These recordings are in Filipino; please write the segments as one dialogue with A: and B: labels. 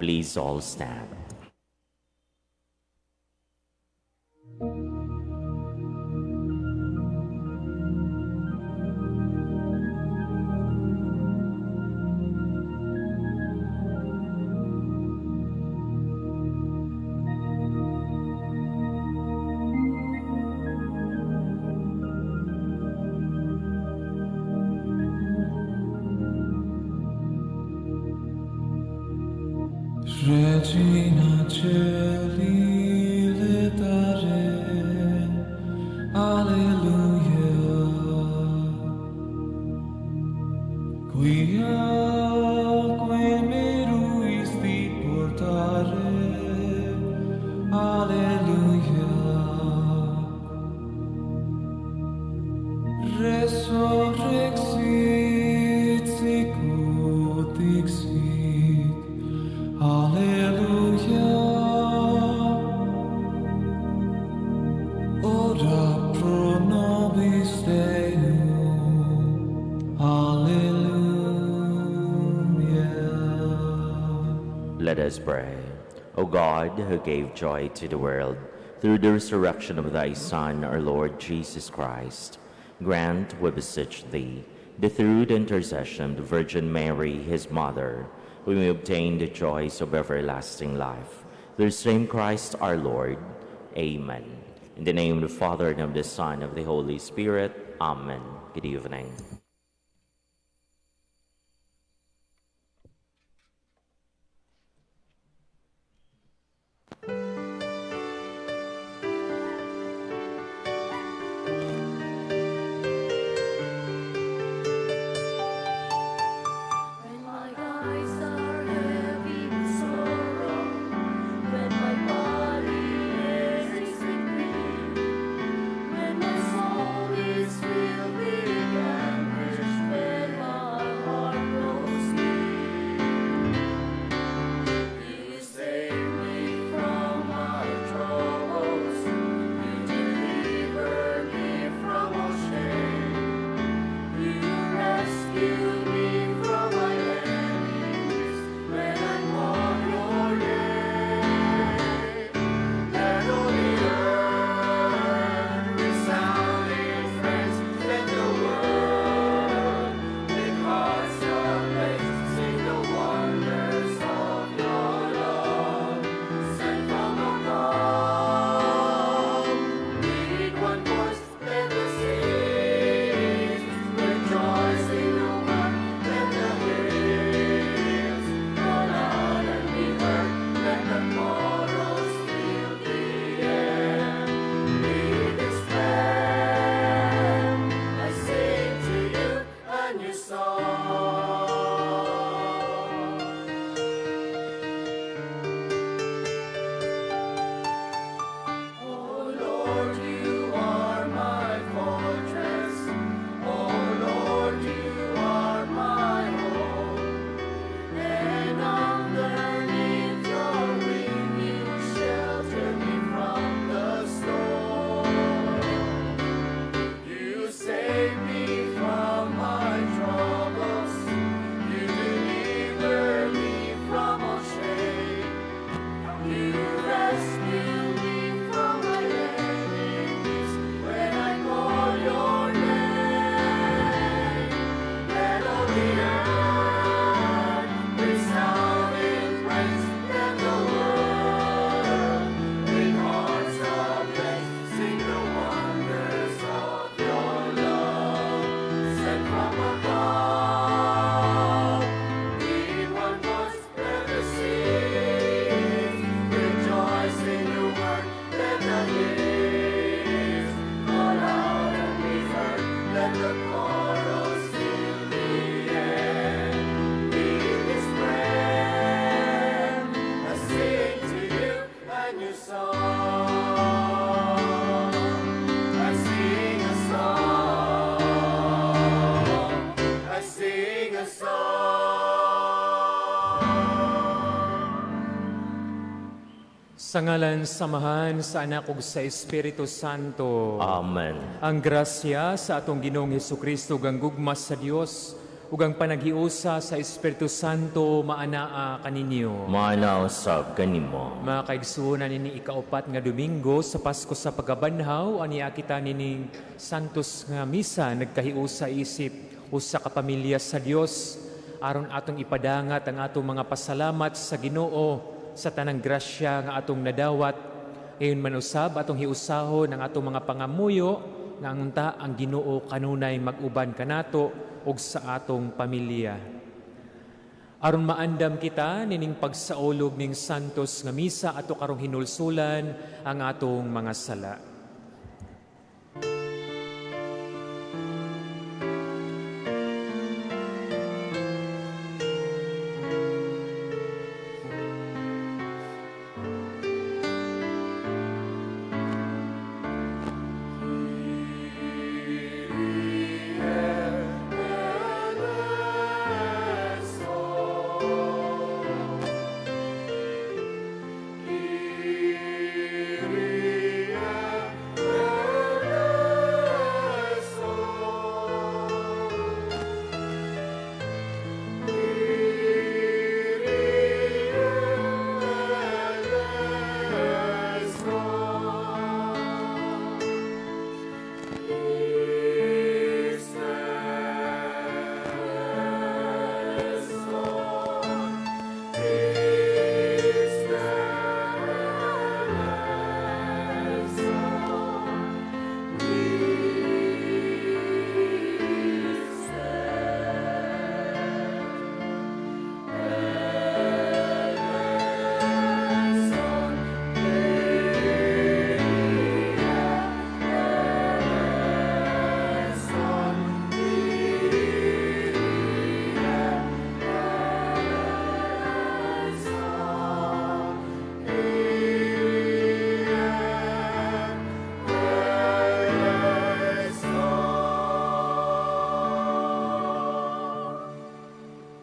A: Please all stand.
B: Regina Celi letare, Alleluia. Quia meruisti portare, Alleluia. Resurrexit sicut dixit, Alleluia. Ora pro nobis Deum. Alleluia.
A: Let us pray. O God, who gave joy to the world through the resurrection of thy Son, our Lord Jesus Christ, grant, we beseech thee, that through the intercession of the Virgin Mary, his mother, we may obtain the joys of everlasting life. Through the same Christ our Lord. Amen. In the name of the Father, and of the Son, and of the Holy Spirit. Amen. Good evening.
C: When my eyes are heavy with sorrow, when my body aches with grief, when my soul is filled with anguish, when my heart grows weak, you save me from my troubles, you deliver me from all shame, you rescue me from my enemies when I call your name. Let all the earth resound in praise. Let the world with hearts ablaze sing the wonders of your love. Sent from above, with one voice, let the seas rejoice in your word. Let the hills call out and be heard. Let the chorus fill the air. With this strength, I sing to you a new song. Oh Lord, you are my fortress. Oh Lord, you are my hope. And underneath your wing you shelter me from the storm. You save me from my troubles. You deliver me from all shame. You rescue me from my enemies when I call your name. Let all the earth resound in praise. Let the world with hearts ablaze sing the wonders of your love. Sent from above, with one voice, let the seas rejoice in your word. Let the hills call out and be heard. Let the chorus fill the air. With this strength, I sing to you a new song. I sing a song. I sing a song.
D: Sa ngalan samahan sa anak ug sa Espiritu Santo.
A: Amen.
D: Ang grasya sa atong Ginoong Hesukristo ganggugmas sa Dios ug ang panaghiusa sa Espiritu Santo maanaa kaninyo.
A: Manausab kanimo.
D: Mga kaigsuonan nini ikaupat nga Domingo sa Pasko sa Pagabanhaw, aniya kita nini Santos nga Misa nagkahiusa isip usa ka pamilya sa Dios aron atong ipadangat ang atong mga pasalamat sa Ginoo sa tanang grasya nga atong nadawat. Ayon man usab atong hiusahon ang atong mga pangamuyo nga unta ang Ginoo kanunay mag-uban kanato ug sa atong pamilya. Aron maandam kita nining pagsaulog ning Santos nga Misa ato karong hinulsulan ang atong mga sala.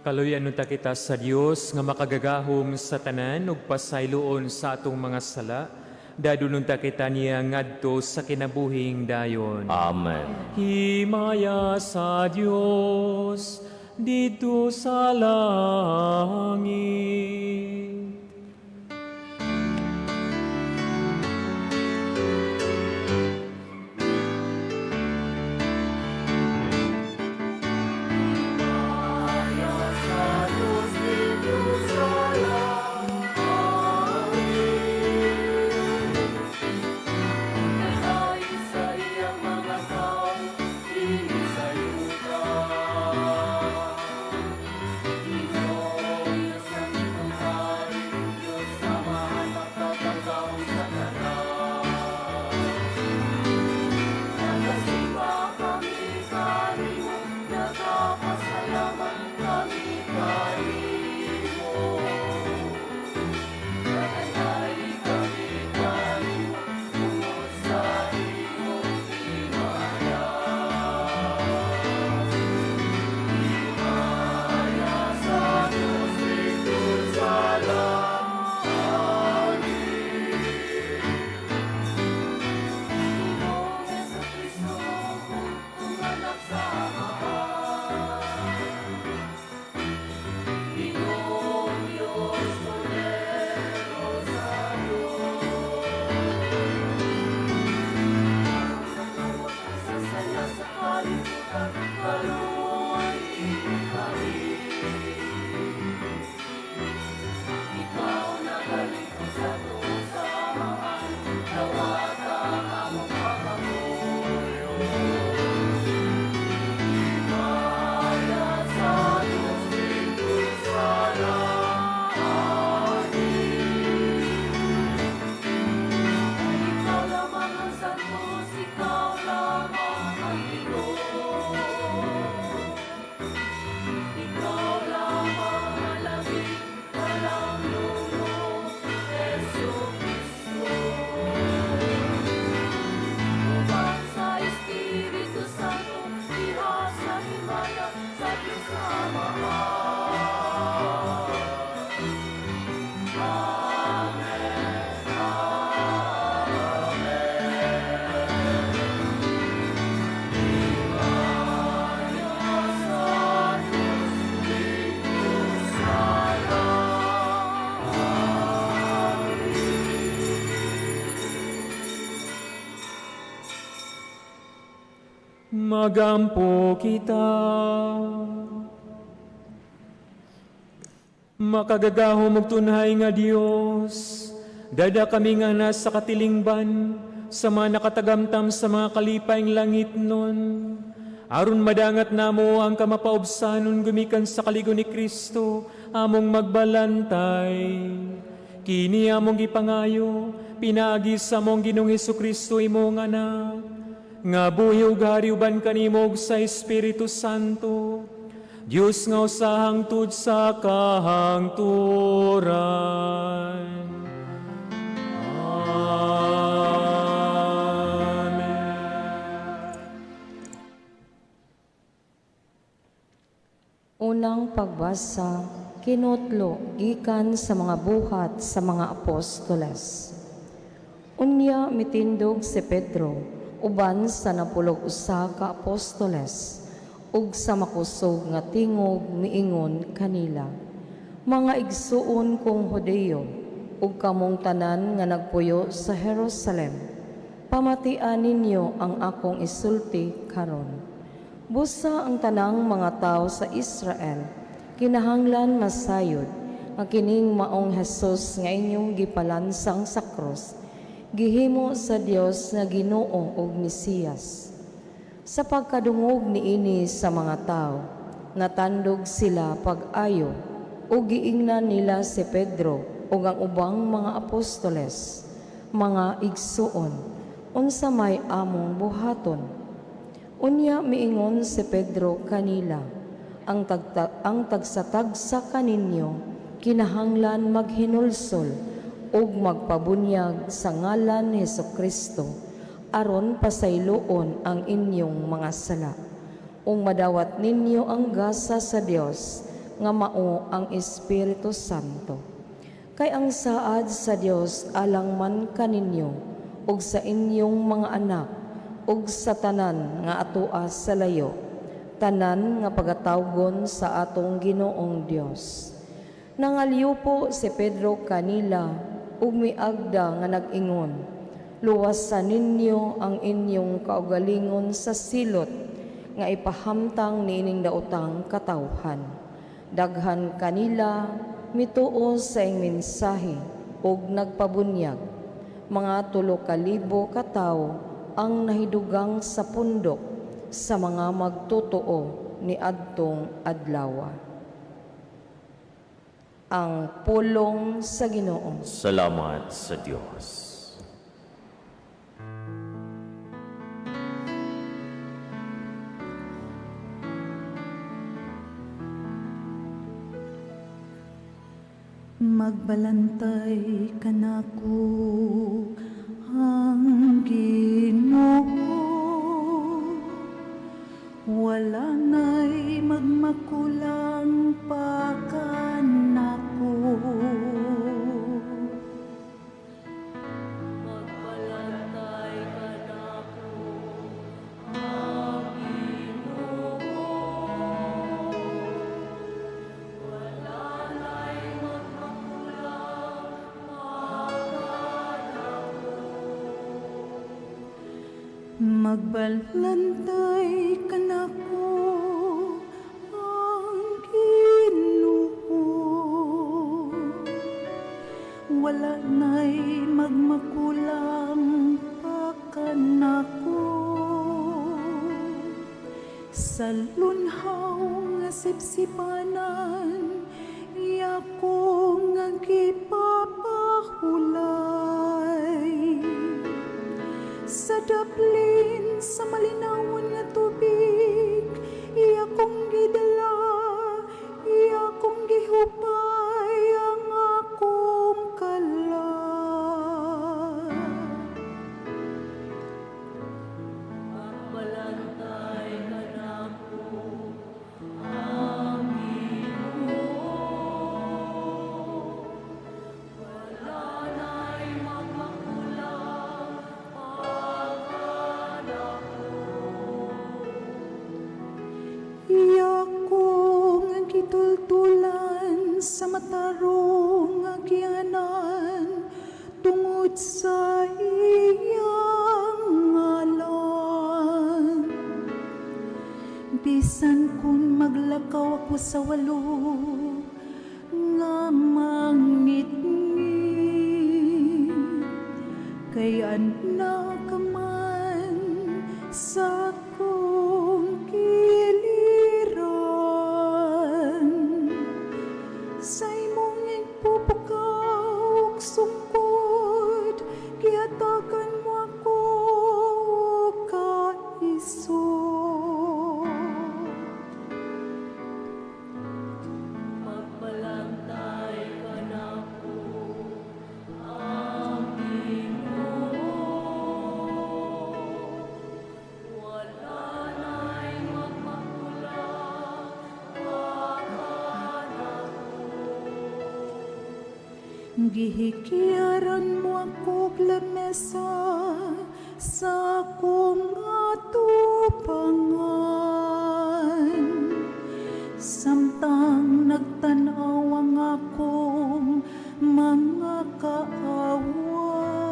D: Kaluyan nun ta kita sa Dios nga makagagahom sa tanan ug pasayloon sa atong mga sala. Dadunon ta kita niya ngadto sa kinabuhing dayon.
A: Amen.
D: Himaya sa Dios dito sa langit. Magampo kita. Makagagaho magtunhay nga Dios, dada kami nga nasa katilingban, sa mga nakatagamtam sa mga kalipaing langit nun. Aron madangat namo ang kamapaubsanon gumikan sa kaligo ni Kristo, among magbalantay. Kini among gipangayo, pinaagi sa mong Ginoong Hesukristo imong anak, nga buhi ug hariuban kanimo sa Espiritu Santo, Diyos nga usahang tud sa kahangturan.
E: Unang pagbasa, kinutlo gikan sa mga buhat sa mga apostoles. Unya mitindog si Pedro, uban sa napulog usa ka apostoles, ug sa makusog nga tingog miingon kanila, mga igsuon kong Hudeyo, ug kamong tanan nga nagpuyo sa Jerusalem, pamatian ninyo ang akong isulti karon. Busa ang tanang mga tao sa Israel, kinahanglan masayod, nga kining maong Hesus nga inyong gipalansang sa krus, gihimo sa Dios nga Ginoo ug Mesiyas. Sa pagkadungog niini sa mga tao, natandog sila pag-ayo, ug giingnan nila si Pedro ug ang ubang mga apostoles, mga igsuon, unsa may among buhaton. Unya miingon si Pedro kanila, ang tagsatagsa kaninyo, kinahanglan maghinulsol ug magpabunyag sa ngalan ni Hesukristo, aron pasayloon ang inyong mga sala. Ug madawat ninyo ang gasa sa Dios, nga mao ang Espiritu Santo. Kay ang saad sa Dios alang man kaninyo, ug sa inyong mga anak, ug sa tanan nga atoa sa layo, tanan nga pagatawgon sa atong Ginoong Dios. Nangaliw po si Pedro kanila, ug miagda nga nag-ingon, luwasan ninyo ang inyong kaugalingon sa silot, nga ipahamtang niining daotang katawhan. Daghan kanila mituo sa ing mensahe, ug nagpabunyag. Mga 3,000 katawo ang nahidugang sa pundok sa mga magtotoo ni adtong adlaw. Ang pulong sa Ginoo.
A: Salamat sa Diyos.
F: Magbalantay kanako ang Ginoo, wala na'y magmakulang pa kanako.
C: Magbalantay kanako ang Ginoo, wala na'y magmakulang
F: Magbalantay kanako ang Ginoo, wala na'y magmakulang pa kanako. Sa lunhaw nga sipsipanan, iyako nga gipapahulay. Sa daplin sa malinawon nga tubig, iyakong gidala, iyakong gihupay ang akong kala.
C: Magbalantay kanako ang Ginoo, wala na'y magmakulang
F: Iyakong ang kitultulan sa matarong agyanan, tungod sa iyang ngalan. kung maglakaw ako sa walo nga mangit-ngit kay anak ka man sa akong kiliran sa imong ipupakaw ug sungkod kiyatagan mo ako kaiso.
C: Magbalantay ka na po, aming Lord. Wala na'y magmamula, makanak
F: Gihikiyaran mo ako lamesa sa akong atubangan. Samtang nagtanaw ang akong mga kaaway,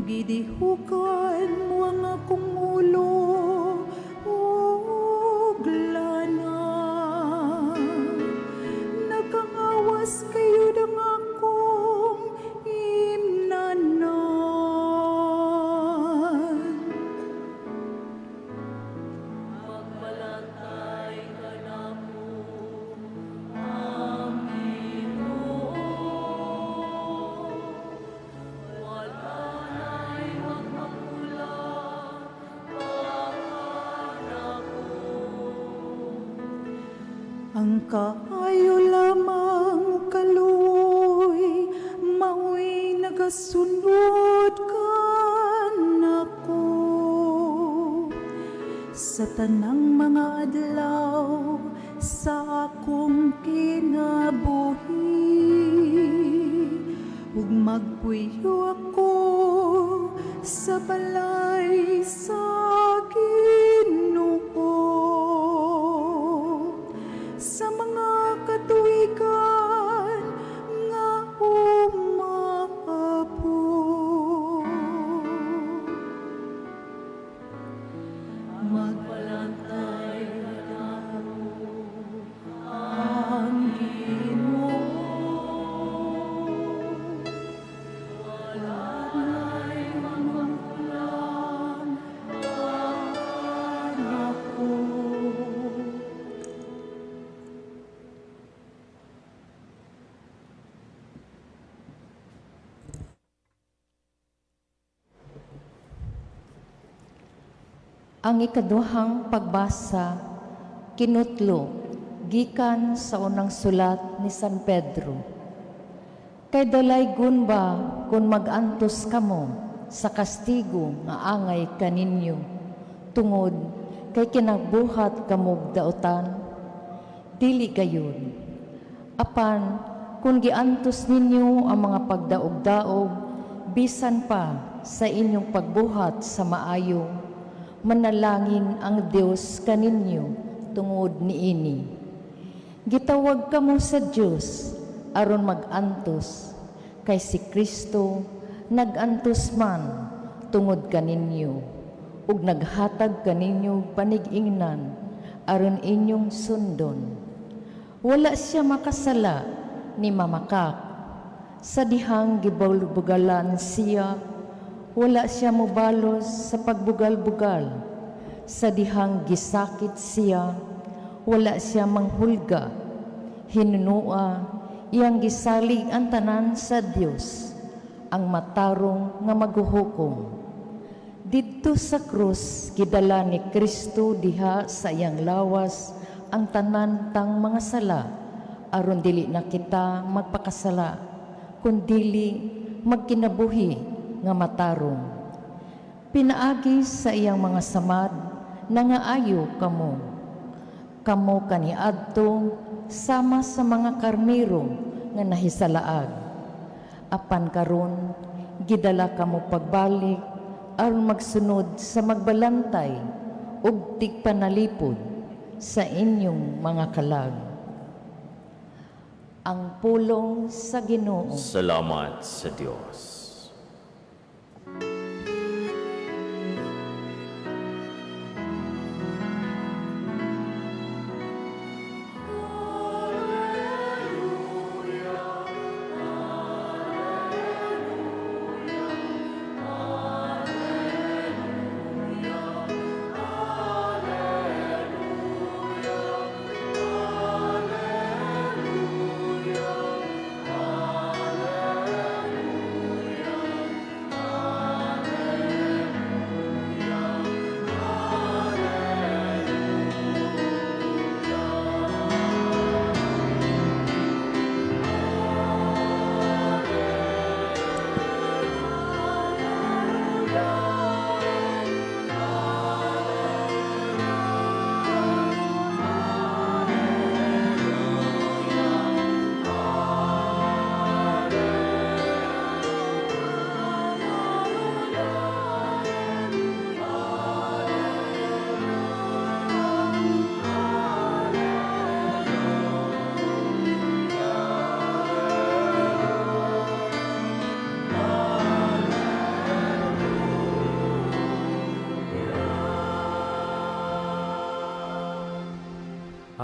F: gidihugan mo ang akong ulo ug lana. Nakangawas kayo ng akong imnanan.
C: Magbalantay ka na po, aming Lord. Wala na'y magmamula, makanak
F: Ang kaayo lamang kaluoy, mao'y nagasunod kanako. Sa tanang mga adlaw sa akong kinabuhi, ug magpuyo ako sa balay sa Ginoo. Sa mga katuigan nga umaabot.
C: Magbalantay ka na po,
F: Ang Ginoo.
C: wala na'y magmamula,
F: Anak ko.
E: Ang ikaduhang pagbasa, kinutlo, gikan sa unang sulat ni San Pedro. Kay dalay gunba kung mag-antos kamo sa kastigo nga angay kaninyo, tungod kay kinagbuhat kamog daotan, dili gayon. Apan, kung giantos ninyo ang mga pagdaog-daog, bisan pa sa inyong pagbuhat sa maayo, manalangin ang Dios kaninyo tungod niini. Gitawag kamo sa Dios aron mag-antos, kay si Kristo nag-antos man tungod kaninyo, ug naghatag kaninyo panig-ingnan aron inyong sundon. Wala siya makasala ni mamakak, sa dihang gibulbugalan siya. Wala siya mobalos sa pagbugal-bugal, sa dihang gisakit siya. Wala siya manghulga, hinunua iyang gisalig ang tanan sa Dios, ang matarong nga maghuhukom. Didto sa krus gidala ni Kristo diha sa iyang lawas ang tanan tang mga sala, aron dili na kita magpakasala, kundili magkinabuhi nga matarong. Pinaagi sa iyang mga samad nangaayo kamo. Kamo kaniadto sama sa mga karnero nga nahisalaag. Apan karon gidala kamo pagbalik aron magsunod sa magbalantay ug tigpanalipod sa inyong mga kalag. Ang pulong sa Ginoo.
A: Salamat sa Diyos.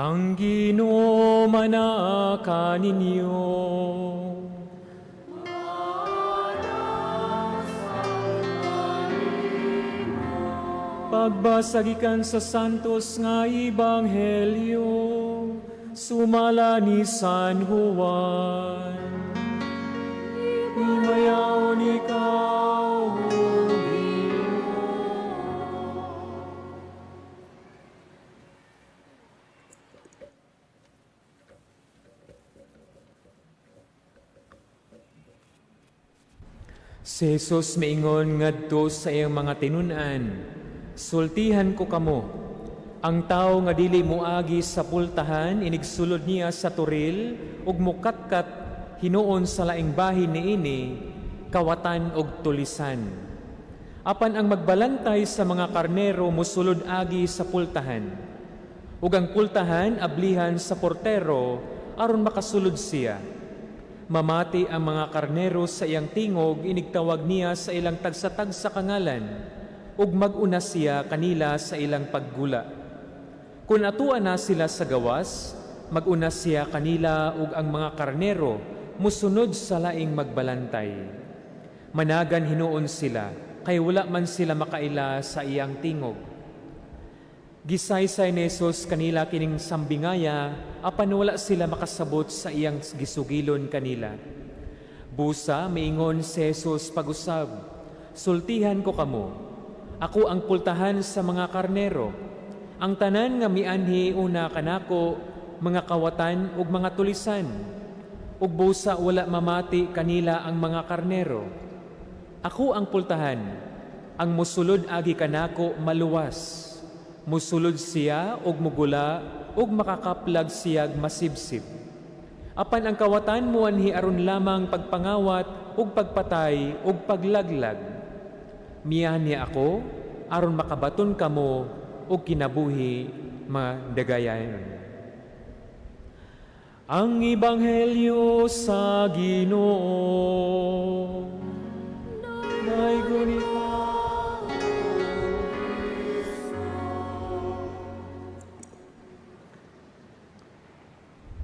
D: Ang Ginoo manaka ninyo. Pagbasagikan sa santos nga Ebanghelyo, sumala ni San Juan. Imayaon ikaw, O Ginoo. Si Jesus maingon ngadto sa iyang mga tinunan, sultihan ko kamo, ang tao nga dili moagi sa pultahan, inigsulod niya sa turil, ug mukatkat hinuon sa laing bahin niini, kawatan og tulisan. Apan ang magbalantay sa mga karnero musulod agi sa pultahan, ug ang pultahan ablihan sa portero aron makasulod siya. Mamati ang mga karnero sa iyang tingog, inigtawag niya sa ilang tagsa-tagsa kangalan, ug mag-una siya kanila sa ilang paggula. Kung atuan na sila sa gawas, mag-una siya kanila ug ang mga karnero musunod sa laing magbalantay. Managan hinuon sila, kay wala man sila makaila sa iyang tingog. Gisaysay ni Jesus kanila kining sambingaya, apan wala sila makasabot sa iyang gisugilon kanila. Busa, maingon si Jesus pag-usab, sultihan ko kamo, ako ang pultahan sa mga karnero. Ang tanan nga mianhi una kanako, mga kawatan ug mga tulisan. Ug busa wala mamati kanila ang mga karnero. Ako ang pultahan, ang musulod agi kanako maluwas. Musulod siya ug mugula ug makakaplag siya masibsib. Apan ang kawatan mo anhi aron lamang pagpangawat ug pagpatay ug paglaglag. Miyan niya ako aron makabaton kamo ug kinabuhi madagayan. Ang Ebanghelyo sa Ginoo. Naiguni ka.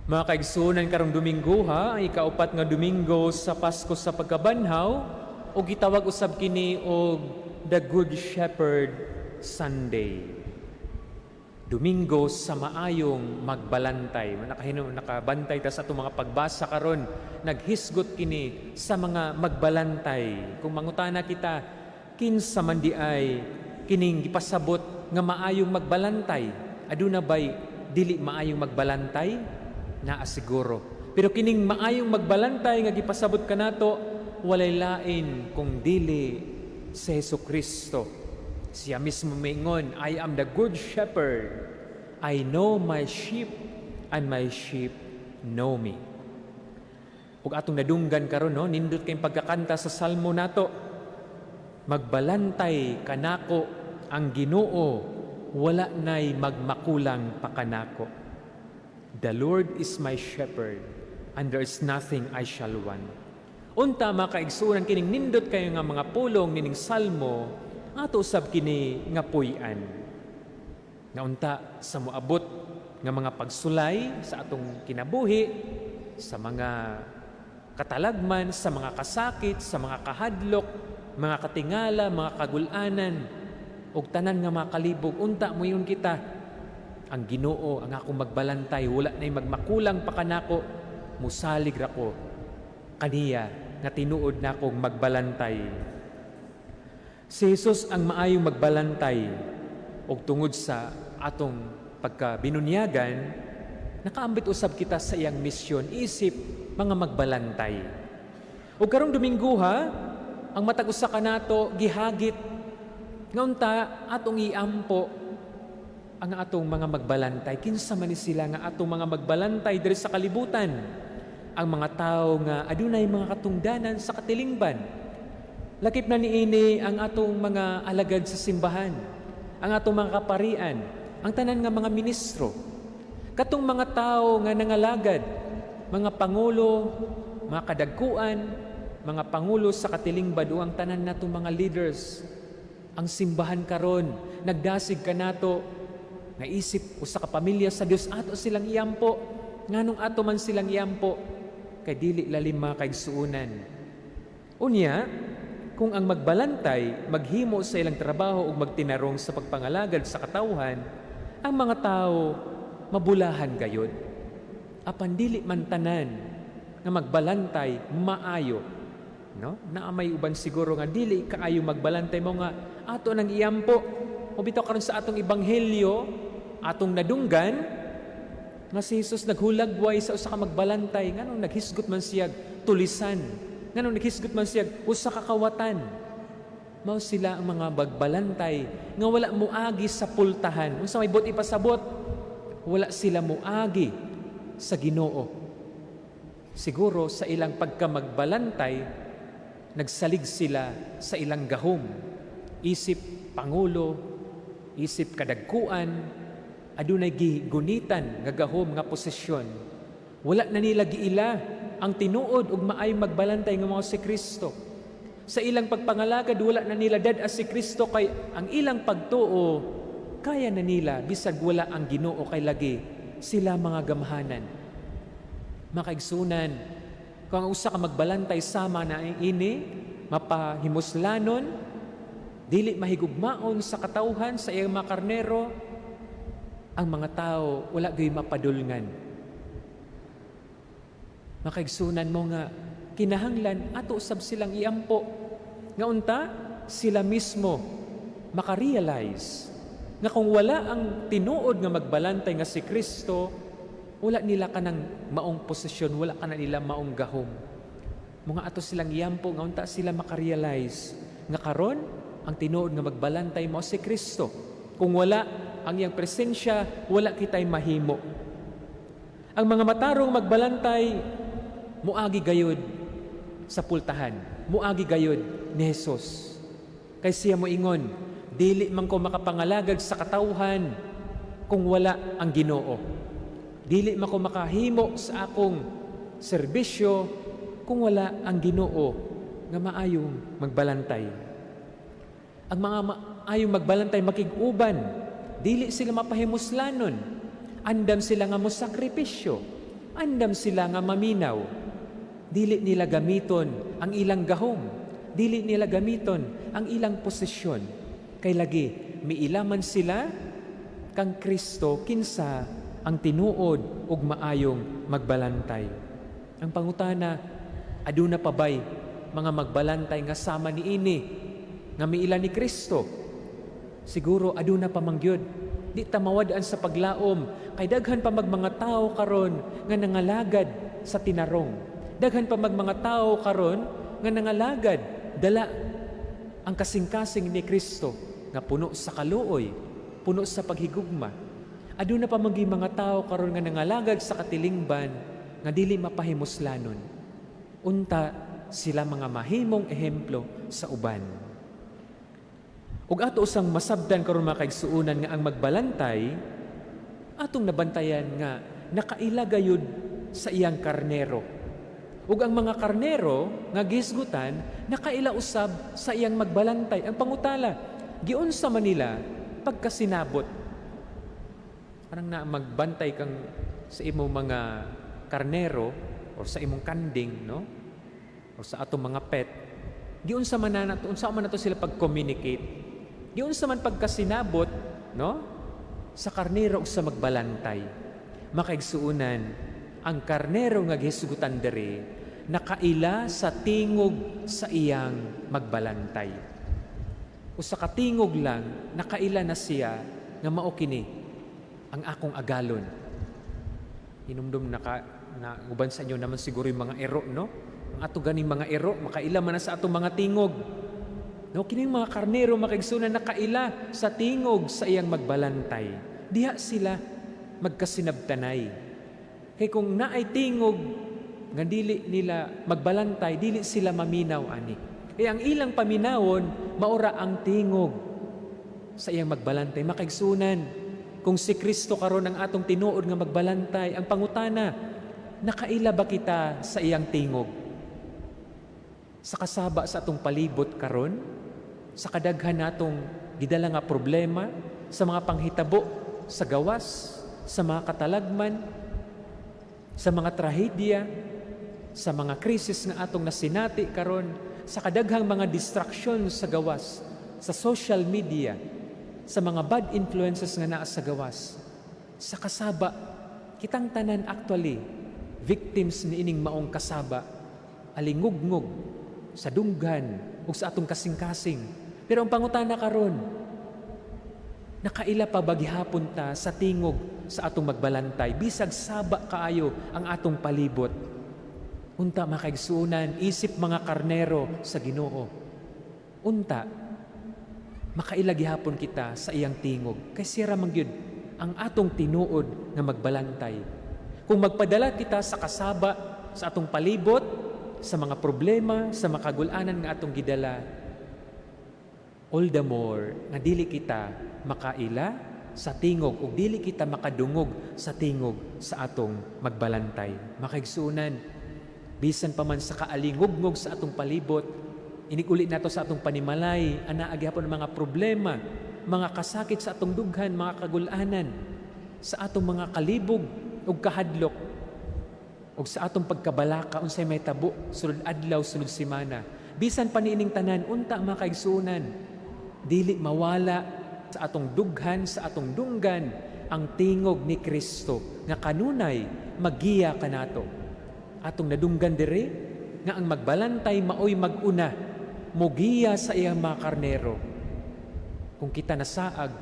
D: Mga kaigsunan karong Domingo ang ikaupat nga Domingo sa Pasko sa pagkabanhaw o gitawag usab kini og The Good Shepherd Sunday. Domingo sa maayong magbalantay. Nakabantay ta sa itong mga pagbasa karon, naghisgot kini sa mga magbalantay. Kung mangutana kita, kinsa man di ay kining gipasabot nga maayong magbalantay? Aduna bay dili maayong magbalantay? Naa siguro. Pero kining maayong magbalantay nga gipasabot kanato, walay lain kung dili si Jesucristo. Siya mismo maingon, I am the good shepherd. I know my sheep and my sheep know me. Ug atong nadunggan karon no, nindot kayong pagkakanta sa salmo nato. Magbalantay kanako ang Ginoo, wala nay magmakulang pa kanako. The Lord is my shepherd, and there is nothing I shall want. Unta mga kaigsunan kining nindot kayo nga mga pulong nining salmo, ato usab kini nga puy-an. Nga unta sa moabot nga mga pagsulay sa atong kinabuhi, sa mga katalagman, sa mga kasakit, sa mga kahadlok, mga katingala, mga kagulanan, ug tanan nga mga kalibog, unta moyon kita. Ang Ginoo ang akong magbalantay, wala na'y magmakulang pa kanako, musalig ra ko kaniya nga tinuod na akong magbalantay. Si Jesus ang maayong magbalantay ug tungod sa atong pagkabinunyagan, nakaambit usab kita sa iyang misyon, isip mga magbalantay. Ug karong Domingo ang matag usa kanato gihagit nga unta atong iampo ang atong mga magbalantay. Kinsa man ni sila nga atong mga magbalantay diri sa kalibutan? Ang mga tao nga adunay mga katungdanan sa katilingban. Lakip na niini ang atong mga alagad sa simbahan, ang atong mga kaparian, ang tanan nga mga ministro. Katong mga tao nga nangalagad, mga pangulo, mga kadagkuan, mga pangulo sa katilingban o ang tanan natong mga leaders. Ang simbahan karon nagdasig kanato nga isip usa ka pamilya sa Dios ato silang iyampo. Nganong ato man silang iyampo kay dili lalim mga kaigsuunan. Unya, kung ang magbalantay maghimo sa ilang trabaho ug magtinarong sa pagpangalagad sa katawhan, ang mga tao mabulahan gayud. Apan dili man tanan nga magbalantay maayo, no? Naa may uban siguro nga dili kaayo magbalantay mo nga ato nang iyampo. O bitaw karon sa atong ebanghelyo, atong nadunggan nga si Jesus naghulagway sa usa ka magbalantay nganong naghisgot man siya tulisan, nganong naghisgot man siya usa ka kawatan. Mao sila ang mga magbalantay nga wala moagi sa pultahan. Unsa may buti pasabot, wala sila moagi sa Ginoo. Siguro sa ilang pagkamagbalantay, nagsalig sila sa ilang gahom. Isip pangulo, isip kadagkuan, adunay gigunitan nga gahom nga posisyon. Wala na nila giila ang tinuod ug maayong magbalantay nga mao si Kristo. Sa ilang pagpangalagad wala na nila dad-as si Kristo kay ang ilang pagtuo kaya na nila bisag wala ang Ginoo kay lagi sila mga gamhanan. Makaigsunan, kung ang usa ka magbalantay sama na ini mapahimuslanon, dili mahigugmaon sa katawhan sa iyang mga karnero, ang mga tao wala gay mapadulngan. Makaigsunan mo nga kinahanglan ato usab silang iampo nga unta sila mismo makarealize nga kung wala ang tinuod nga magbalantay nga si Kristo, wala nila kanang maong posisyon, wala kana nila maong gahom. Mga ato silang iampo nga unta sila makarealize nga karon ang tinuod nga magbalantay mo si Kristo. Kung wala ang iyang presensya, wala kitay mahimo. Ang mga matarong magbalantay, muagi gayud sa pultahan. Muagi gayud ni Jesus. Kay siya moingon, dili man ko makapangalagad sa katawhan kung wala ang Ginoo. Dili man ko makahimo sa akong serbisyo kung wala ang Ginoo nga maayong magbalantay. Ang mga maayong magbalantay makig-uban, dili sila mapahimuslanon. Andam sila nga mo sakripisyo. Andam sila nga maminaw. Dili nila gamiton ang ilang gahom. Dili nila gamiton ang ilang posisyon. Kay lagi, miilaman sila kang Kristo kinsa ang tinuod ug maayong magbalantay. Ang pangutana, aduna pa bay mga magbalantay nga sama ni ini nga miila ni Kristo? Siguro aduna pa mangyud. Di ta mawadaan sa paglaom kay daghan pa mga tao karon nga nangalagad sa tinarong. Daghan pa mga tao karon nga nangalagad dala ang kasing-kasing ni Kristo nga puno sa kaluoy, puno sa paghigugma. Aduna pa mga tao karon nga nangalagad sa katilingban nga dili mapahimuslanon. Unta sila mga mahimong ehemplo sa uban. Ug ato usang masabdan karon mga kaigsuunan nga ang magbalantay atong nabantayan nga nakaila gayud sa iyang karnero. Ug ang mga karnero nga gisgutan nakaila usab sa iyang magbalantay. Ang pangutala, giunsa man nila pagkasinabot. Parang na magbantay kang sa imong mga karnero o sa imong kanding, no? O sa atong mga pet. Giunsa man nato sila pag-communicate. Giunsa man pagkasinabot, no? Sa karnero ug sa magbalantay. Makaigsuunan, ang karnero nga gisugutan diri nakaila sa tingog sa iyang magbalantay. Usa ka tingog lang nakaila na siya nga mao kini ang akong agalon. Hinumdum na uban sa inyo naman siguro yung mga ero, no? Ang ato ganing mga ero makaila man na sa atong mga tingog. No, kining mga karnero makaigsunan nakaila sa tingog sa iyang magbalantay. Diha sila magkasinabtanay. Kay kung naay tingog nga dili nila magbalantay, dili sila maminaw ani. Kaya ang ilang paminawon maura ang tingog sa iyang magbalantay. Makaigsunan, kung si Kristo karon ang atong tinuod nga magbalantay, ang pangutana, nakaila ba kita sa iyang tingog? Sa kasaba sa atong palibot karon, sa kadaghan natong gidala nga problema, sa mga panghitabo sa gawas, sa mga katalagman, sa mga trahedya, sa mga krisis nga atong nasinati karon, sa kadaghang mga distraction sa gawas, sa social media, sa mga bad influences nga naa sa gawas, sa kasaba, kitang tanan actually, victims ni ining maong kasaba, alingugngog, sa dunggan, o sa atong kasing-kasing. Pero ang pangutana karon, nakaila pa baghapon ta sa tingog sa atong magbalantay, bisag saba kaayo ang atong palibot. Unta makaigsuunan, isip mga karnero sa Ginoo. Unta, makaila gihapon kita sa iyang tingog. Kay sira man gyud ang atong tinuod nga magbalantay. Kung magpadala kita sa kasaba, sa atong palibot, sa mga problema, sa makagulanan nga atong gidala, all the more nga dili kita makaila sa tingog o dili kita makadungog sa tingog sa atong magbalantay. Makaigsuunan, bisan pa man sa kaalingugngog sa atong palibot, iniguli nato sa atong panimalay, ana agyapon ang mga problema, mga kasakit sa atong dughan, mga kagulanan, sa atong mga kalibog o kahadlok, o sa atong pagkabalaka, unsay may tabo, sulod adlaw, sulod simana. Bisan pa niining tanan, unta mga kaigsuunan, dili mawala sa atong dughan, sa atong dunggan, ang tingog ni Kristo, nga kanunay, magiya kanato. Atong nadunggan dire nga ang magbalantay maoy maguna mugiya sa iyang mga karnero. Kung kita nasaag,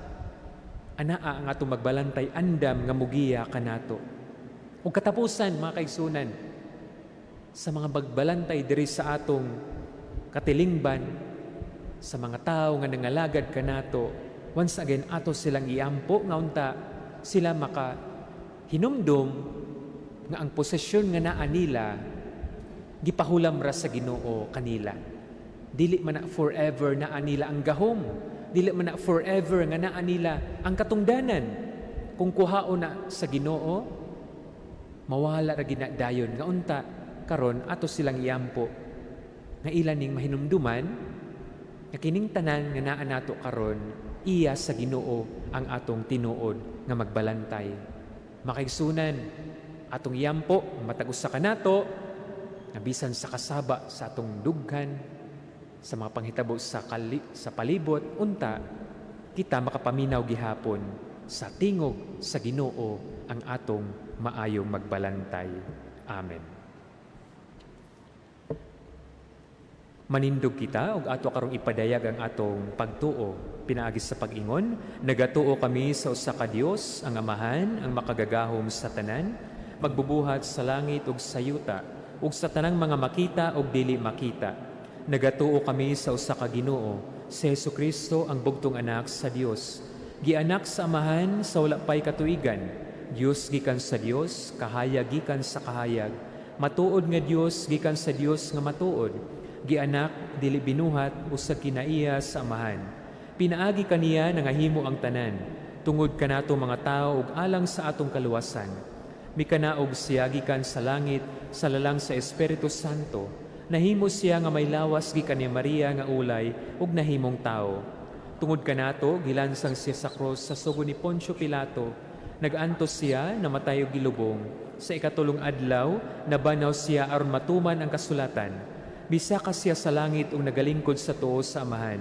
D: anaa ang atong magbalantay andam nga mugiya kanato. Ug katapusan mga kaigsunan, sa mga magbalantay diri sa atong katilingban, sa mga tao nga nangalagad kanato, once again ato silang iampo nga unta sila maka hinumdum nga ang posesyon nga naa nila gipahulam ra sa Ginoo kanila. Dili man na forever naa nila ang gahom, dili man na forever nga naa nila ang katungdanan. Kung kuhaon na sa Ginoo, mawala ra ginadayon nga unta karon ato silang iampo nga ilan ning mahinumduman nga kining tanan nga naa nato karon iya sa Ginoo ang atong tinuod nga magbalantay. Makaigsunan, atong yampo, matag-usa kanato, nga bisan sa kasaba sa atong dughan, sa mga panghitabo sa palibot, unta, kita makapaminaw gihapon sa tingog sa Ginoo ang atong maayong magbalantay. Amen. Manindog kita ug ato karong ipadayag ang atong pagtuo pinaagi sa pag-ingon. Nagatuo kami sa usa ka Dios, ang Amahan, ang makagagahom sa tanan, magbubuhat sa langit ug sa yuta, ug sa tanang mga makita ug dili makita. Nagatuo kami sa usa ka Ginoo, si Jesucristo ang bugtong anak sa Dios. Gianak sa Amahan sa wala pay katuigan, Dios gikan sa Dios, kahayag gikan sa kahayag, matuod nga Dios gikan sa Dios nga matuod. Gianak dili binuhat usag kinaiya sa Amahan. Pinaagi kaniya nangahimo ang tanan, tungod kanato mga tao ug alang sa atong kaluwasan. Mikanaog siya gikan sa langit, sa lalang sa Espiritu Santo. Nahimo siya nga may lawas gikan ni Maria nga ulay, ug nahimong tao. Tungod kanato, gilansang siya sa krus sa sugo ni Poncio Pilato. Nag-antos siya, namatay og gilubong. Sa ikatulong adlaw, nabanaw siya aron matuman ang kasulatan. Bisaka siya sa langit ug nagalingkod sa tuo sa Amahan.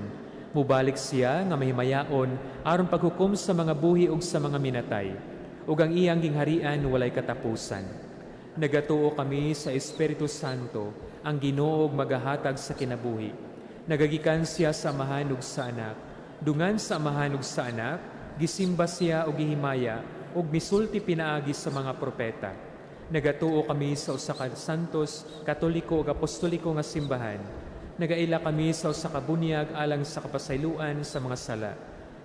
D: Mubalik siya nga mahimayaon aron paghukom sa mga buhi ug sa mga minatay. Ug ang iyang gingharian walay katapusan. Nagatuo kami sa Espiritu Santo, ang Ginoo magahatag sa kinabuhi. Nagagikan siya sa Amahan ug sa Anak. Dungan sa Amahan ug sa Anak, gisimba siya ug gihimaya, ug misulti pinaagi sa mga propeta. Nagatuo kami sa usa ka santos, katoliko ug apostoliko nga simbahan. Nagaila kami sa usa ka bunyag alang sa kapasayloan sa mga sala.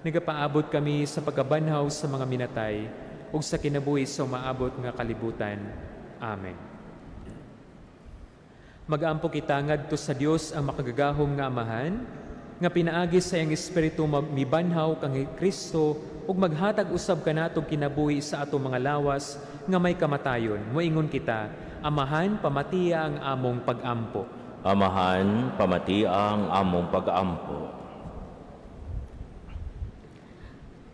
D: Nagapaabot kami sa pagkabanhaw sa mga minatay, ug sa kinabuhi sa maabot nga kalibutan. Amen. Mag-aampo kita ngadto sa Dios ang makagagahom nga Amahan, nga pinaagi sa iyang Espiritu mibanhaw kang Kristo ug maghatag usab kanatong kinabuhi sa atong mga lawas nga may kamatayon. Moingon kita, Amahan, pamatiya ang among pag-ampo.
A: Amahan, pamati ang among pag-ampo.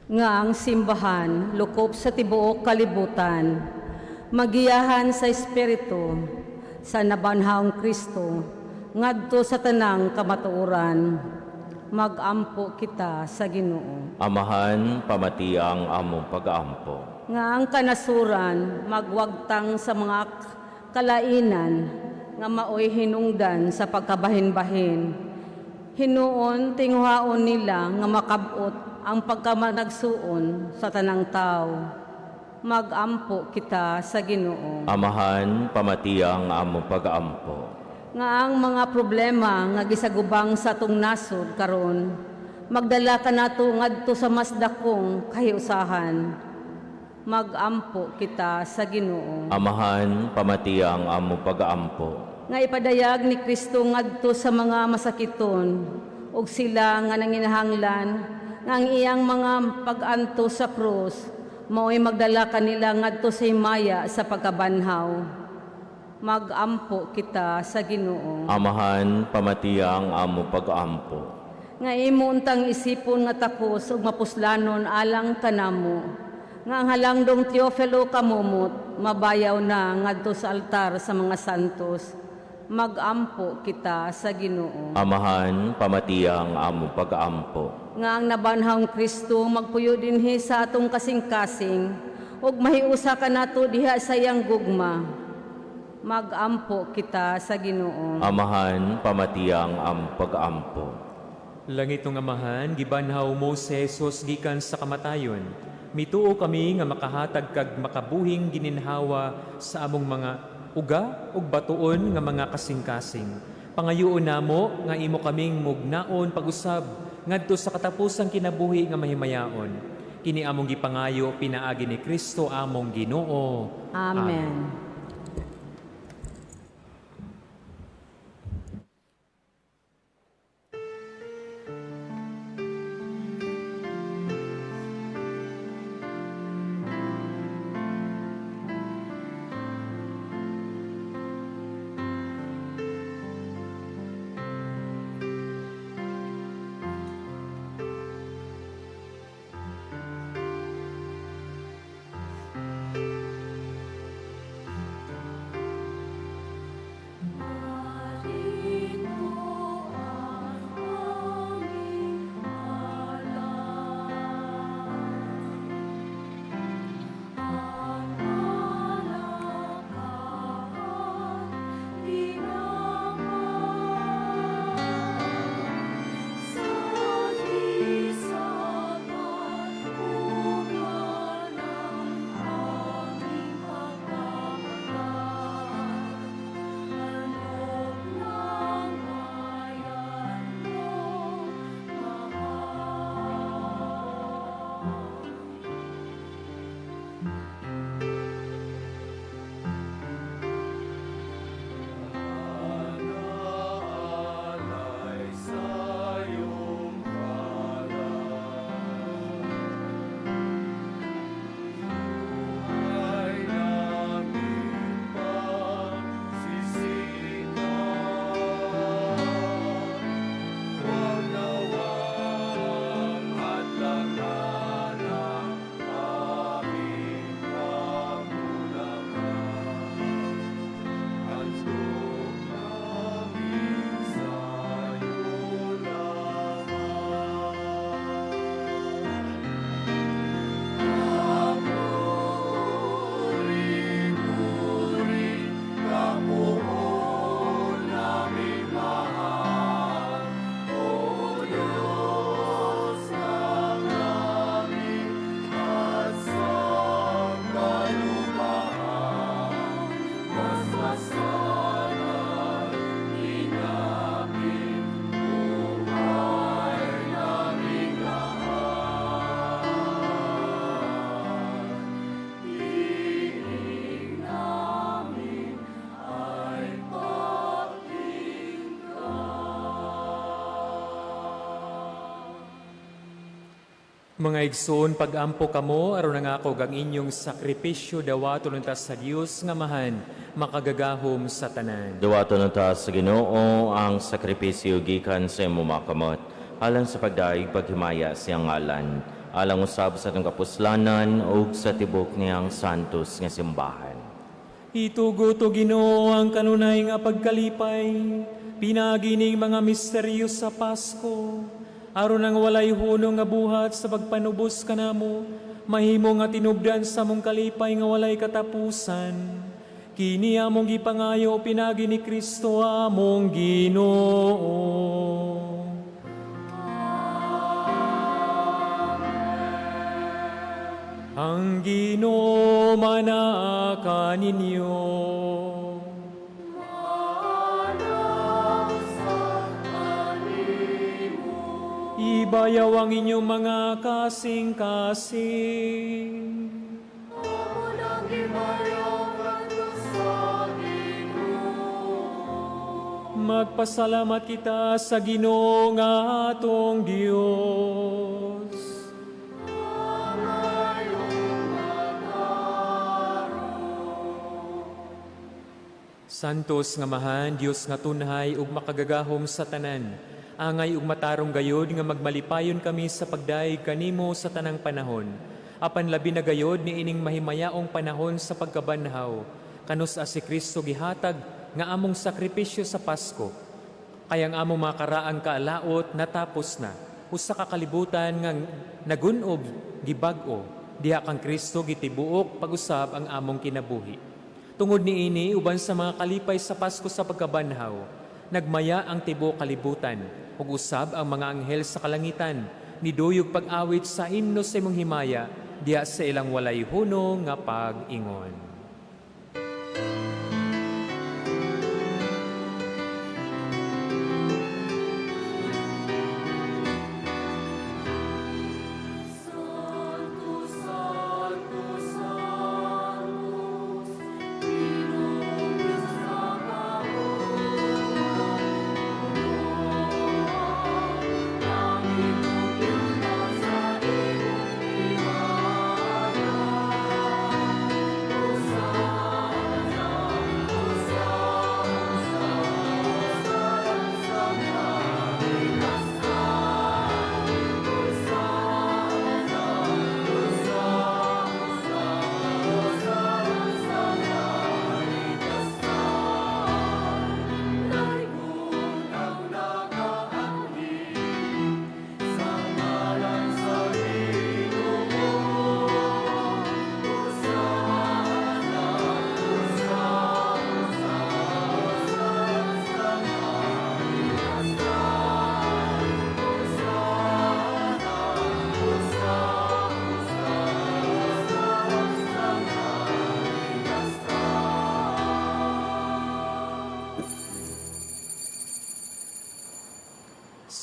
G: nga ang simbahan lukop sa tibuok kalibutan, magiyahan sa Espiritu, sa nabanhawng Kristo, ngadto sa tanang kamatuoran, magampo kita sa Ginoo.
A: Amahan, pamati ang among pag-aampo.
G: Nga ang kanasuran, magwagtang sa mga kalainan, nga maoy hinungdan sa pagkabahin-bahin. Hinuon, tinguhaon nila nga makabot ang pagkamanagsuon sa tanang tao. Magampo kita sa Ginoo.
A: Amahan, pamati ang among pag-aampo.
G: Nga ang mga problema nga gisagubang sa atong nasod karon, magdala ka nato ngadto sa mas dakong kahiusahan. Magampo kita sa Ginoo.
A: Amahan, pamati ang among pag-aampo.
G: Nga ipadayag ni Kristo ngadto sa mga masakiton, ug sila nga nanginahanglan, nga ang iyang mga pag-anto sa krus, mao'y magdala kanila ngadto sa himaya sa pagkabanhaw. Magampo kita sa Ginoo.
A: Amahan, pamati ang among pag-aampo.
G: Nga imo untang isipon nga takos ug mapuslanon alang kanamo. Nga ang halangdong Teofilo kamumot, mabayaw na ngadto sa altar sa mga santos. Magampo kita sa Ginoo.
A: Amahan, pamati ang among pag-aampo.
G: Nga ang nabanhawng Kristo magpuyo dinhi sa atong kasing-kasing ug mahiusa ka nato diha sa iyang gugma. Magampo kita sa Ginoo.
A: Amahan, pamati ang among pag-aampo.
D: Langit ng Amahan, gibanhaw mo si Jesus gikan sa kamatayon. Mituo kami nga makahatag kag makabuhing gininhawa sa among mga uga ug batuon nga mga kasing-kasing. Pangayoon namo nga imo kaming mugnaon pag-usab ngadto sa katapusang kinabuhi nga mahimayaon. Kini among gipangayo pinaagi ni Kristo among Ginoo.
G: Amen.
D: Mga igsoon, pag-ampo kamo, aron nangako ang inyong sakripisyo dawato nun ta sa Dios nga mahan, makagagahom sa tanan.
A: Duwato na ta sa Ginoo ang sakripisyo gikan sa imo makamot, alang sa pagdaig paghimaya siyang ngalan, alang usab sa atong kapuslanan ug sa tibok niyang santos nga simbahan.
D: Itugo to Ginoo ang kanunay nga pagkalipay, pinagining mga misteryo sa Pasko, aron ang walay hunong nga buhat sa pagpanubos kanamo, mahimo nga tinubdan sa mong kalipay nga walay katapusan. Kini among gipangayo pinagi ni Kristo among Ginoo. Ang Ginoo manaa ninyo. Ibayaw ang inyong mga kasing-kasing. Magpasalamat kita sa Ginoo nga atong Dios. Santos nga mahan, Dios nga tunhay ug makagagahom sa tanan. Angay ug matarong gayod nga magmalipayon kami sa pagdaig kanimo sa tanang panahon. Apan labi na gayod ni ining mahimayaong panahon sa pagkabanhaw. Kanus si Kristo gihatag nga among sakripisyo sa Pasko. Kayang among mga karaang kaalaot natapos na. Usa ka kalibutan nga nagunob, gibag-o. Diha kang Kristo gitibuok pag-usab ang among kinabuhi. Tungod niini, uban sa mga kalipay sa Pasko sa pagkabanhaw, nagmaya ang tibo kalibutan, ug usab ang mga anghel sa kalangitan, niduyog pag-awit sa himno sa imong himaya, diya sa ilang walay hunong nga pag-ingon.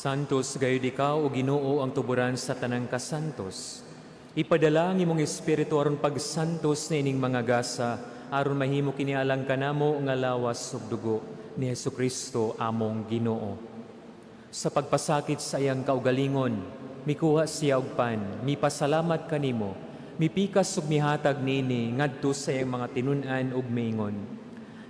D: Santos gayud ikaw o Ginoo ang tuburan sa tanang kasantos. Ipadala ang imong espiritu aron pagsantos na ining mga gasa aron mahimo kinialang kanamo nga lawas ug dugo ni Hesukristo among Ginoo. Sa pagpasakit sa iyang kaugalingon, mikuha siya og pan, mipasalamat kanimo, mipikas ug mihatag niini ngadto sa iyang mga tinun-an ug maingon.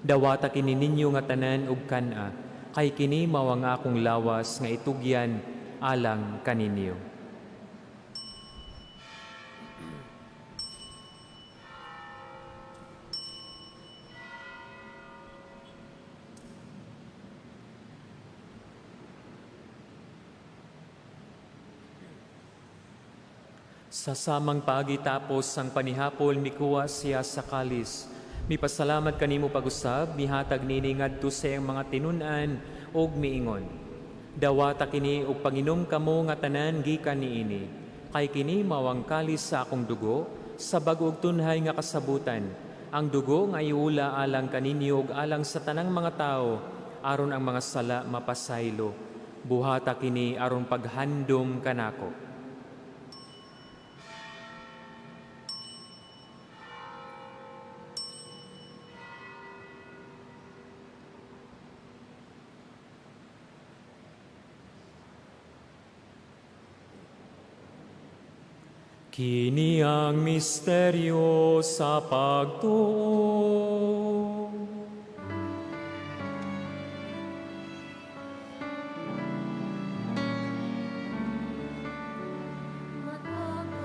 D: Dawata kini ninyo nga tanan ug kana, kay kini mao ang akong lawas nga itugyan alang kaninyo. Sa samang pagitapos ang panihapol mikuha siya sa kalis. Mipasalamat kanimo pag-usab, mihatag nini ngadto sa iyang mga tinun-an ug miingon. Dawata kini og panginom kamo nga tanan gikan niini. Kay kini mao ang kalis sa akong dugo sa bag-o ug tunhay nga kasabutan. Ang dugo nga iula alang kaninyo ug alang sa tanang mga tao aron ang mga sala mapasaylo. Buhata kini aron paghandom kanako. Kini ang misteryo sa pagtuo.
C: Matapos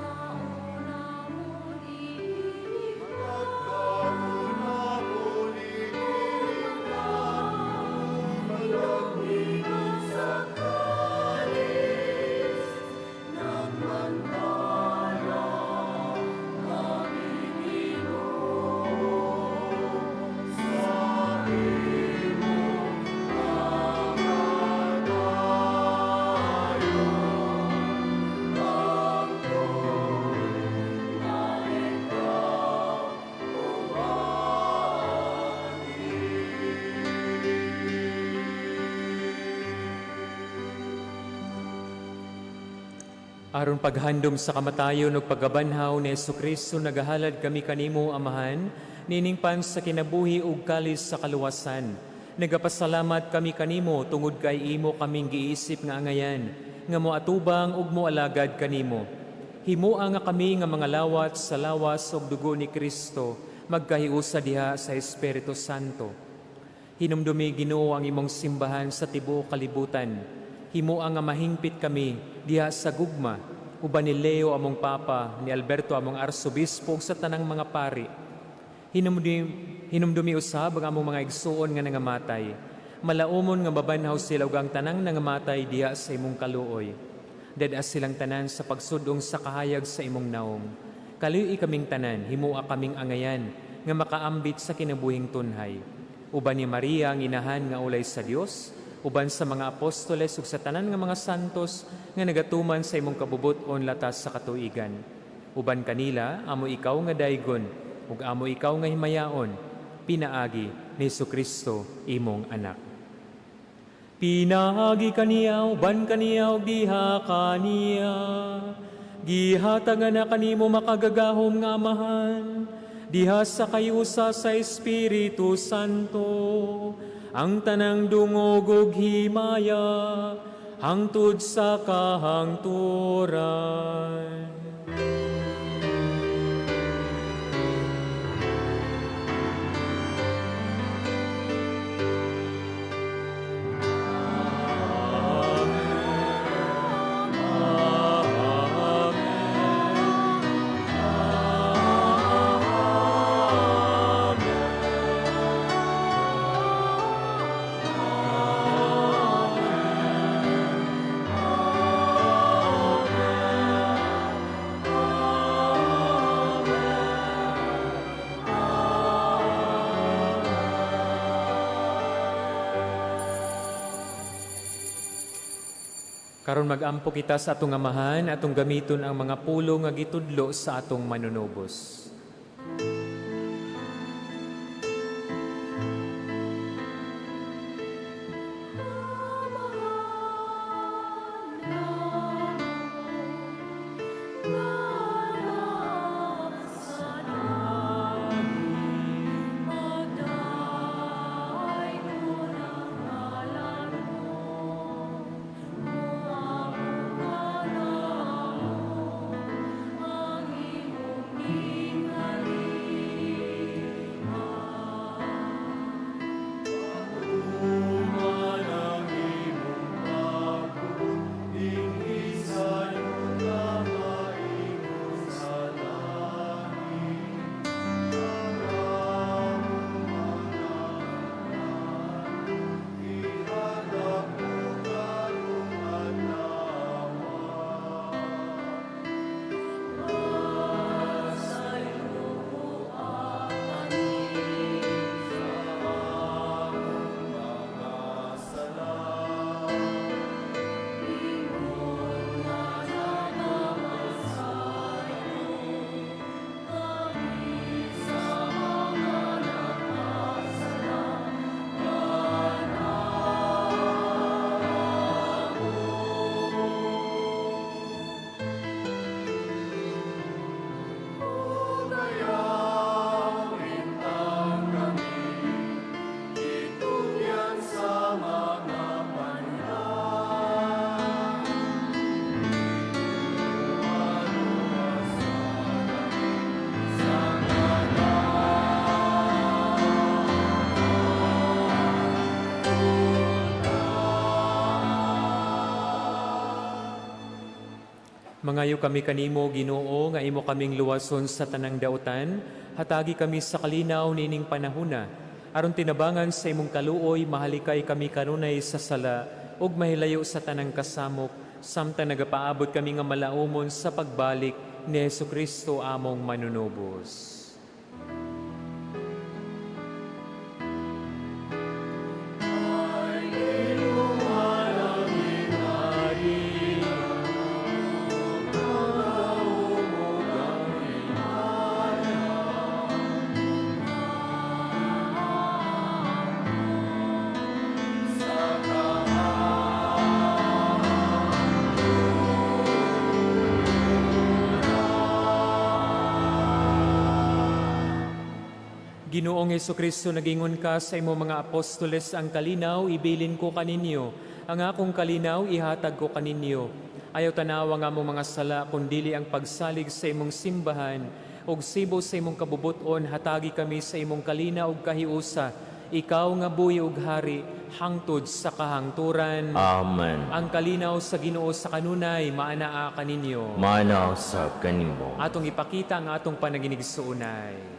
D: Aron paghandom sa kamatayon ug paggabanhaw ni Jesucristo nagahalad kami kanimo amahan, nining pan sa kinabuhi ug kalis sa kaluwasan. Nagapasalamat kami kanimo tungod kay imo kaming giisip nga angayan, nga moatubang ug moalagad kanimo. Himoa nga kami nga mga lawat sa lawas ug dugo ni Kristo, magkahiusa diha sa Espiritu Santo. Hinumdumi Ginoo ang imong simbahan sa tibuok kalibutan. Himoa nga mahingpit kami diha sa gugma, uban ni Leo among Papa, ni Alberto among Arsobispo ug sa tanang mga pari. Hinumdumi usab ang among mga igsuon nga nangamatay. Malaumon nga mabanhaw sila ug ang tanang nangamatay diha sa imong kaluoy. Dedas silang tanan sa pagsudong sa kahayag sa imong naong. Kaluoy kaming tanan, himoa kaming angayan nga makaambit sa kinabuhing tunhay. Uban ni Maria ang inahan nga ulay sa Dios, uban sa mga apostoles ug sa tanan nga mga santos nga nagatuman sa imong kabubuton latas sa katuigan. Uban kanila, amo ikaw nga daygon, ug amo ikaw nga himayaon, pinaagi ni Jesucristo imong anak. Pinaagi kaniya, uban kaniya, ug diha kaniya. Gihatagan na kanimo makagagahom nga amahan, diha sa kayusa sa Espiritu Santo, ang tanang dungog ug himaya, hangtod sa kahangturan. Karon mag-ampo kita sa atong amahan, atong gamiton ang mga pulo nga gitudlo sa atong manunubos. Mangayo kami kanimo, Ginoo, nga imo kaming luwason sa tanang dautan, hatagi kami sa kalinaw nining panahuna, aron tinabangan sa imong kaluoy, mahalikay kami kanunay sa sala, ug mahilayo sa tanang kasamok, samtang nagapaabot kami nga malaumon sa pagbalik ni Jesucristo among manunubos. Ginoong Hesukristo, nagingon ka sa imo mga apostoles, ang kalinaw ibilin ko kaninyo, ang akong kalinaw ihatag ko kaninyo. Ayaw tanawa nga mo mga sala, kundili ang pagsalig sa imong simbahan, og sibo sa imong kabubuton, hatagi kami sa imong kalinaw ug kahiusa. Ikaw nga buhi ug hari, hangtod sa kahangturan.
A: Amen.
D: Ang kalinaw sa Ginoo sa kanunay, maanaa kaninyo.
A: Manaw sa kanimo.
D: Atong ipakita ang atong panaginig sa unay.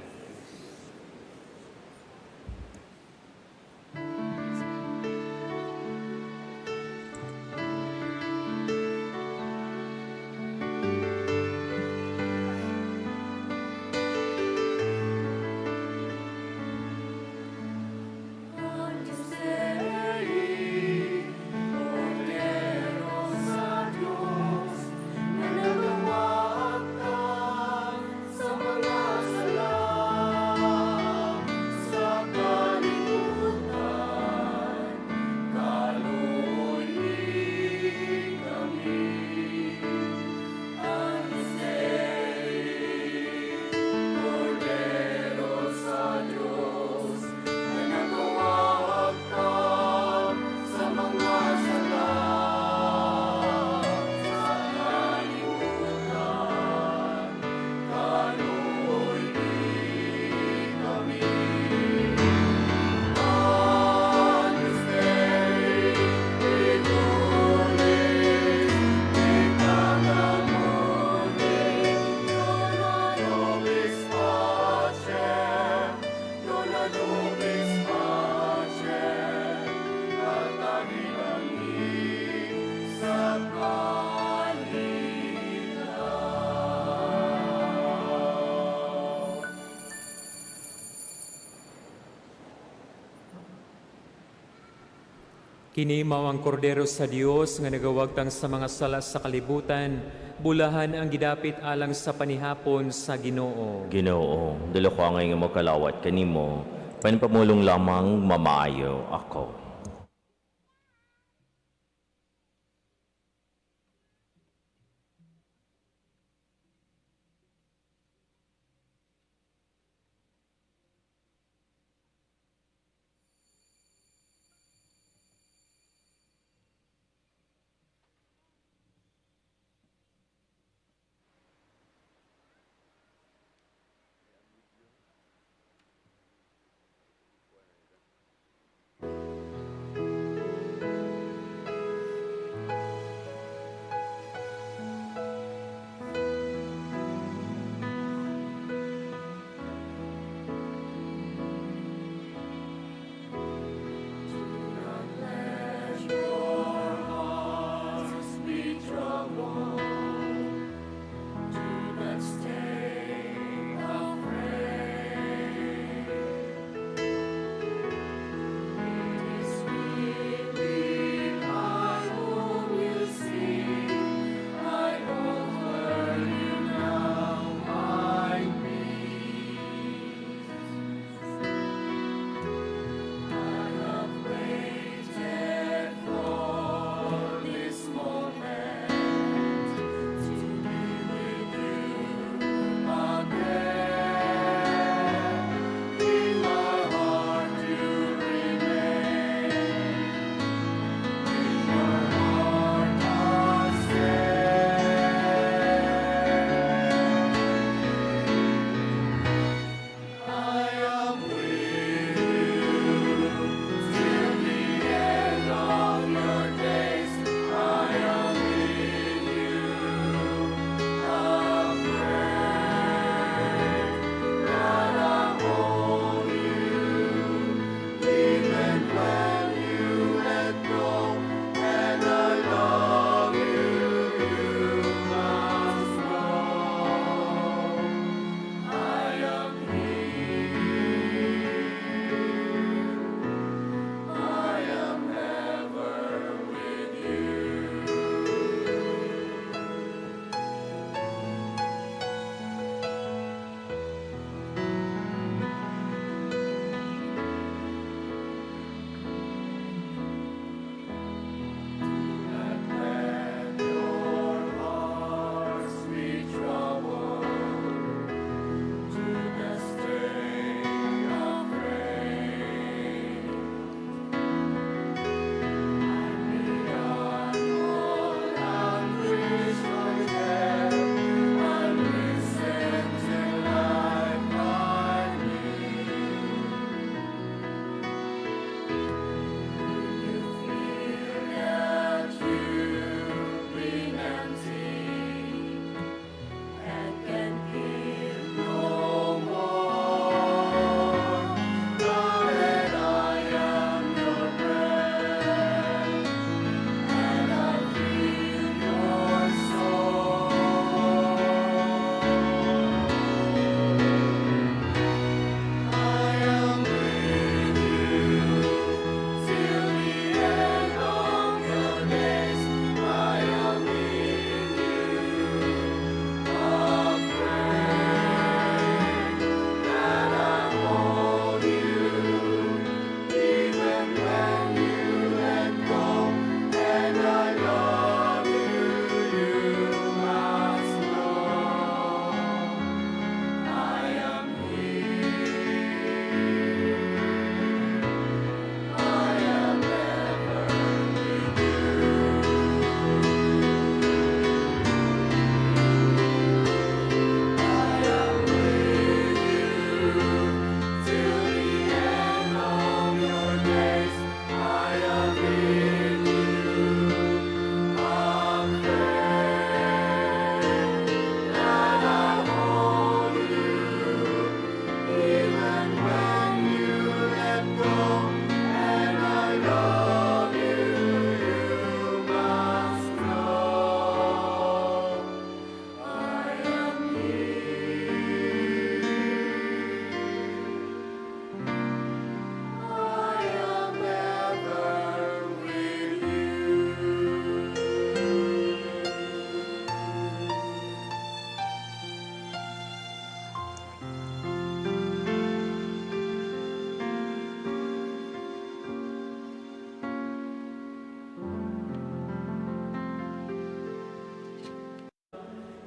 D: Kini mao ang kordero sa Dios nga nagawagtang sa mga sala sa kalibutan, bulahan ang gidapit alang sa panihapon sa Ginoo.
A: Ginoo, dalo ko ang iyong makalawat kanimo, panipamulong lamang mamaayo ako.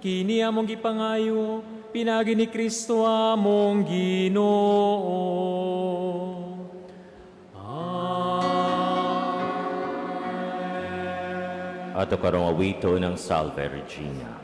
D: Kini among gipangayo, pinagi ni Kristo among Ginoo.
A: Ato karong awito ng Salve Regina.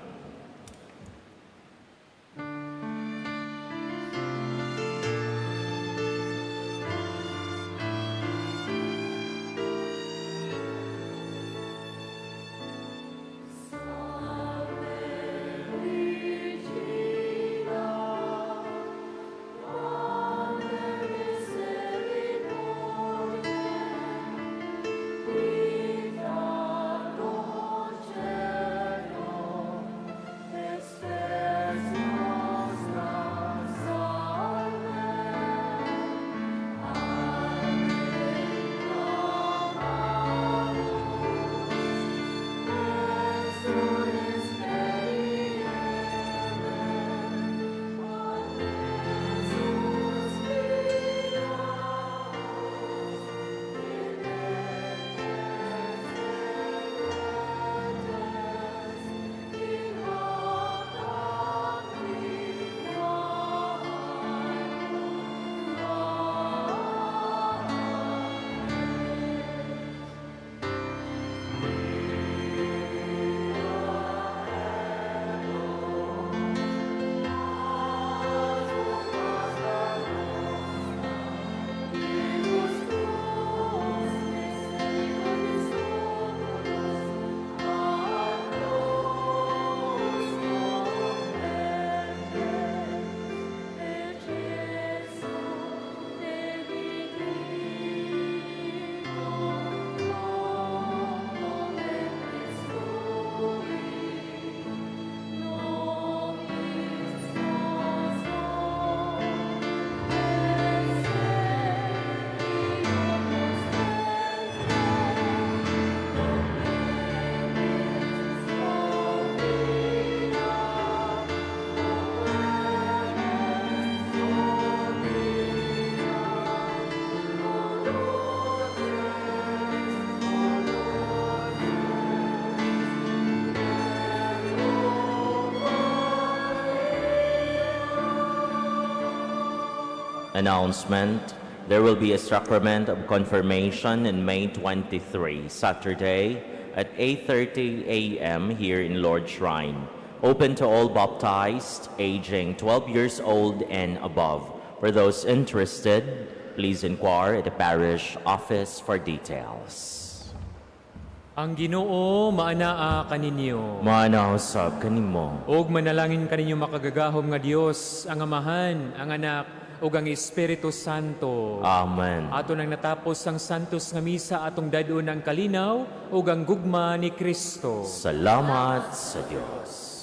A: Announcement: there will be a sacrament of confirmation on May 23, Saturday at 8:30 a.m. here in Lord's Shrine. Open to all baptized aging 12 years old and above. For those interested, please inquire at the parish office for details.
D: Ang Ginoo maanaa kaninyo.
A: Manausab kanimo.
D: Og manalangin kaninyo makagagahom nga Dios, ang Amahan, ang Anak, ug ang Espiritu Santo.
A: Amen.
D: Ato nang natapos ang santos nga misa atong dadon ang kalinaw ug ang gugma ni Kristo.
A: Salamat sa Diyos.